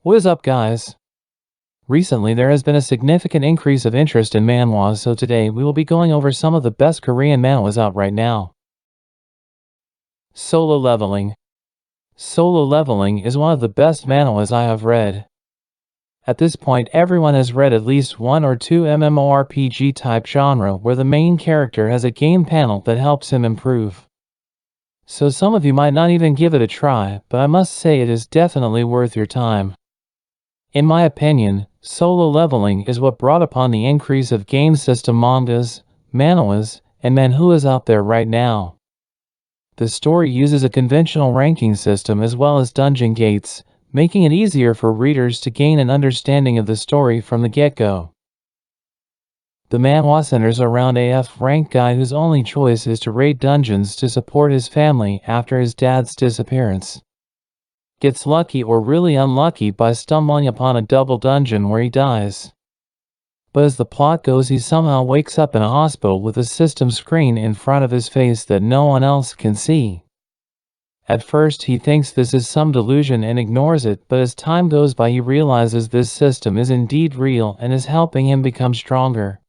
What is up, guys? Recently, there has been a significant increase of interest in manhwas, so today we will be going over some of the best Korean manhwas out right now. Solo Leveling. Solo Leveling is one of the best manhwas I have read. At this point, everyone has read at least one or two MMORPG type genre where the main character has a game panel that helps him improve. So some of you might not even give it a try, but I must say it is definitely worth your time. In my opinion, Solo Leveling is what brought upon the increase of game system mangas, manhwas, and manhwas out there right now. The story uses a conventional ranking system as well as dungeon gates, making it easier for readers to gain an understanding of the story from the get-go. The manhwa centers around a F-rank guy whose only choice is to raid dungeons to support his family after his dad's disappearance. Gets lucky or really unlucky by stumbling upon a double dungeon where he dies. But as the plot goes, he somehow wakes up in a hospital with a system screen in front of his face that no one else can see. At first he thinks this is some delusion and ignores it, but as time goes by he realizes this system is indeed real and is helping him become stronger.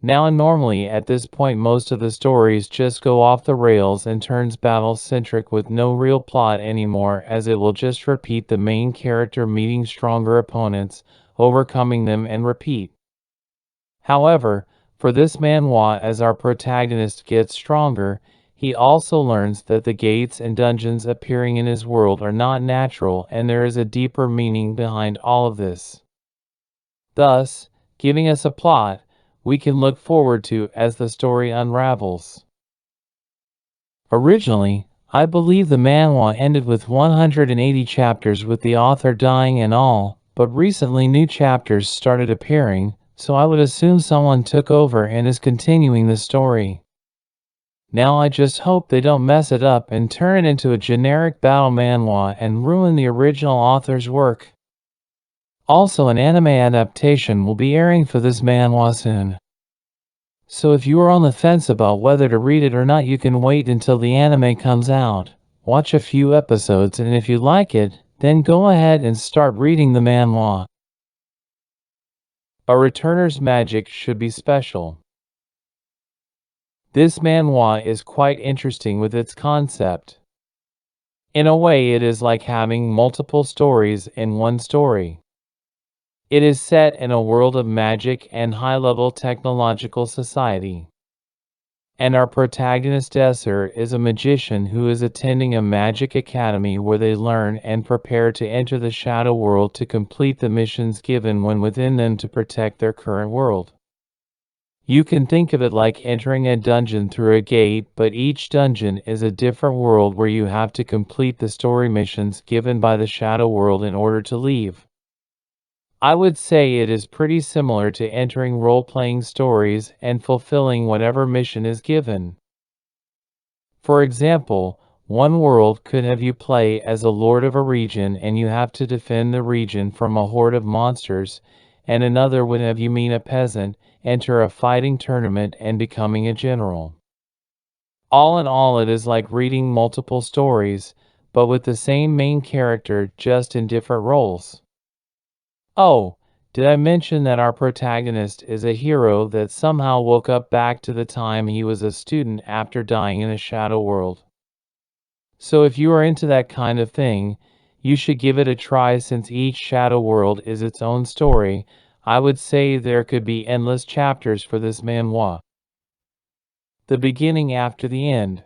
Now and normally at this point most of the stories just go off the rails and turns battle-centric with no real plot anymore, as it will just repeat the main character meeting stronger opponents, overcoming them, and repeat. However, for this manhwa, as our protagonist gets stronger, he also learns that the gates and dungeons appearing in his world are not natural and there is a deeper meaning behind all of this. Thus, giving us a plot we can look forward to as the story unravels. Originally, I believe the manhwa ended with 180 chapters with the author dying and all, but recently new chapters started appearing, so I would assume someone took over and is continuing the story. Now I just hope they don't mess it up and turn it into a generic battle manhwa and ruin the original author's work. Also, an anime adaptation will be airing for this manhwa soon. So if you are on the fence about whether to read it or not, you can wait until the anime comes out, watch a few episodes, and if you like it, then go ahead and start reading the manhwa. A returner's magic should be special. This manhwa is quite interesting with its concept. In a way, it is like having multiple stories in one story. It is set in a world of magic and high-level technological society. And our protagonist Esser is a magician who is attending a magic academy where they learn and prepare to enter the shadow world to complete the missions given when within them to protect their current world. You can think of it like entering a dungeon through a gate, but each dungeon is a different world where you have to complete the story missions given by the shadow world in order to leave. I would say it is pretty similar to entering role-playing stories and fulfilling whatever mission is given. For example, one world could have you play as a lord of a region and you have to defend the region from a horde of monsters, and another would have you meet a peasant, enter a fighting tournament, and becoming a general. All in all, it is like reading multiple stories, but with the same main character, just in different roles. Oh, did I mention that our protagonist is a hero that somehow woke up back to the time he was a student after dying in a shadow world? So if you are into that kind of thing, you should give it a try. Since each shadow world is its own story, I would say there could be endless chapters for this manhwa. The beginning after the end.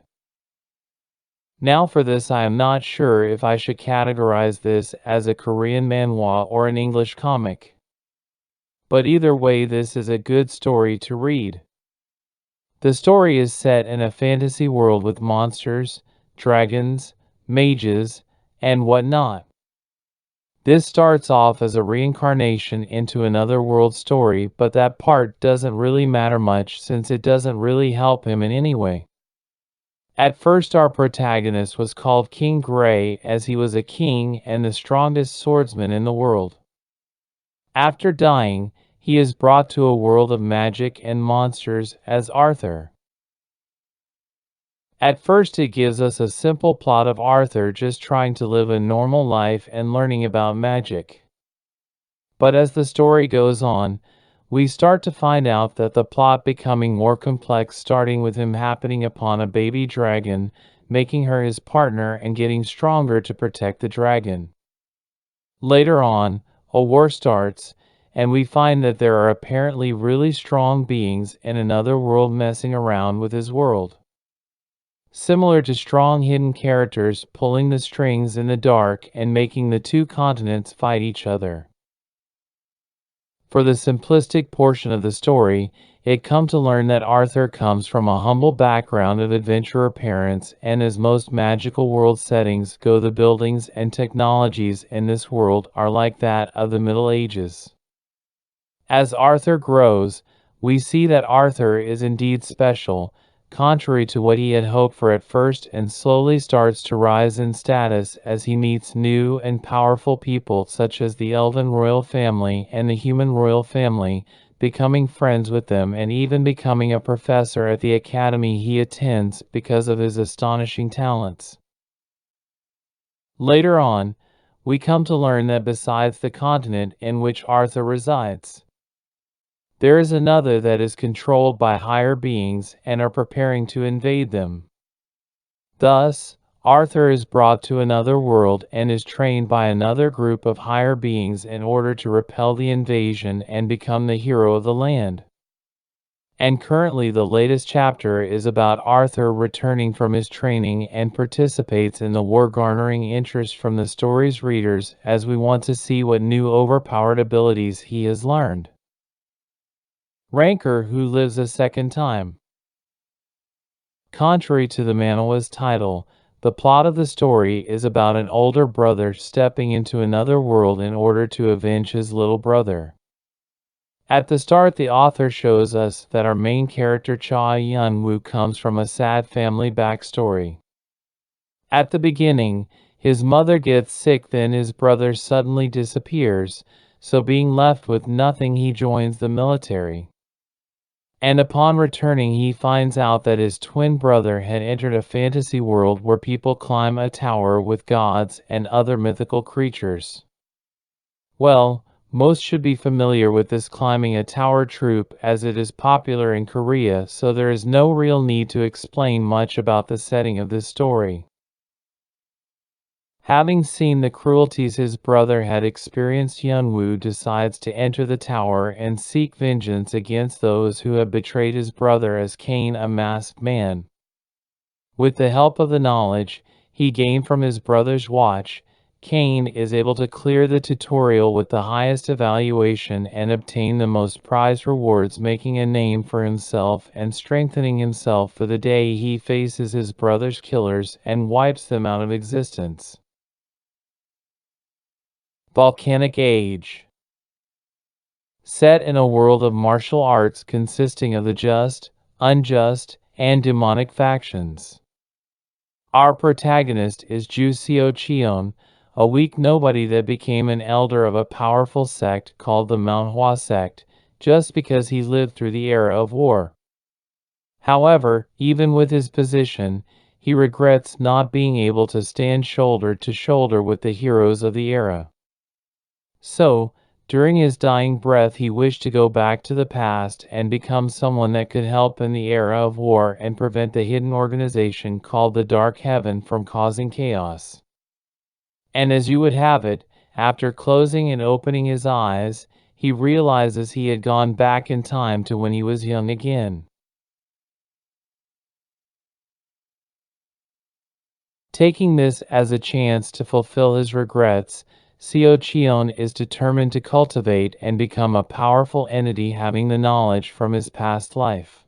Now for this, I am not sure if I should categorize this as a Korean manhwa or an English comic. But either way, this is a good story to read. The story is set in a fantasy world with monsters, dragons, mages, and whatnot. This starts off as a reincarnation into another world story, but that part doesn't really matter much since it doesn't really help him in any way. At first, our protagonist was called King Gray as he was a king and the strongest swordsman in the world. After dying, he is brought to a world of magic and monsters as Arthur. At first, it gives us a simple plot of Arthur just trying to live a normal life and learning about magic. But as the story goes on, we start to find out that the plot becoming more complex, starting with him happening upon a baby dragon, making her his partner and getting stronger to protect the dragon. Later on, a war starts, and we find that there are apparently really strong beings in another world messing around with his world. Similar to strong hidden characters pulling the strings in the dark and making the two continents fight each other. For the simplistic portion of the story, it come to learn that Arthur comes from a humble background of adventurer parents, and as most magical world settings go, the buildings and technologies in this world are like that of the Middle Ages. As Arthur grows, we see that Arthur is indeed special, contrary to what he had hoped for at first, and slowly starts to rise in status as he meets new and powerful people such as the Elven royal family and the human royal family, becoming friends with them and even becoming a professor at the academy he attends because of his astonishing talents. Later on, we come to learn that besides the continent in which Arthur resides, there is another that is controlled by higher beings and are preparing to invade them. Thus, Arthur is brought to another world and is trained by another group of higher beings in order to repel the invasion and become the hero of the land. And currently the latest chapter is about Arthur returning from his training and participates in the war, garnering interest from the story's readers as we want to see what new overpowered abilities he has learned. Ranker who lives a second time. Contrary to the Manhwa's title, the plot of the story is about an older brother stepping into another world in order to avenge his little brother. At the start, the author shows us that our main character Cha Yun-woo comes from a sad family backstory. At the beginning, his mother gets sick, then his brother suddenly disappears, so being left with nothing, he joins the military. And upon returning, he finds out that his twin brother had entered a fantasy world where people climb a tower with gods and other mythical creatures. Well, most should be familiar with this climbing a tower trope as it is popular in Korea, so there is no real need to explain much about the setting of this story. Having seen the cruelties his brother had experienced, Hyunwoo decides to enter the tower and seek vengeance against those who have betrayed his brother as Cain, a masked man. With the help of the knowledge he gained from his brother's watch, Cain is able to clear the tutorial with the highest evaluation and obtain the most prized rewards, making a name for himself and strengthening himself for the day he faces his brother's killers and wipes them out of existence. Volcanic Age. Set in a world of martial arts consisting of the just, unjust, and demonic factions. Our protagonist is Ju Seo-cheon, a weak nobody that became an elder of a powerful sect called the Manhwa sect, just because he lived through the era of war. However, even with his position, he regrets not being able to stand shoulder to shoulder with the heroes of the era. So, during his dying breath, he wished to go back to the past and become someone that could help in the era of war and prevent the hidden organization called the Dark Heaven from causing chaos. And as you would have it, after closing and opening his eyes, he realizes he had gone back in time to when he was young again. Taking this as a chance to fulfill his regrets, Seo-cheon is determined to cultivate and become a powerful entity having the knowledge from his past life.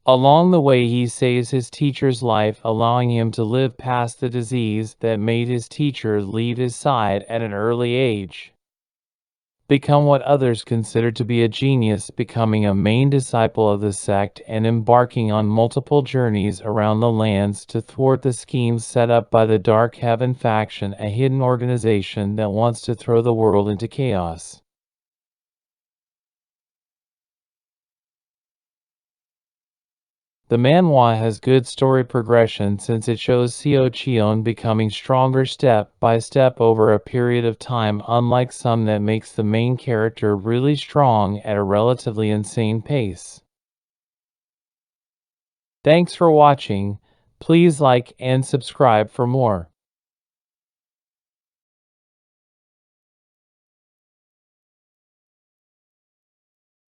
Along the way, he saves his teacher's life, allowing him to live past the disease that made his teacher leave his side at an early age. Become what others consider to be a genius, becoming a main disciple of the sect and embarking on multiple journeys around the lands to thwart the schemes set up by the Dark Heaven faction, a hidden organization that wants to throw the world into chaos. The manhwa has good story progression since it shows Seo Cheon becoming stronger step by step over a period of time, unlike some that makes the main character really strong at a relatively insane pace. Thanks for watching. Please like and subscribe for more.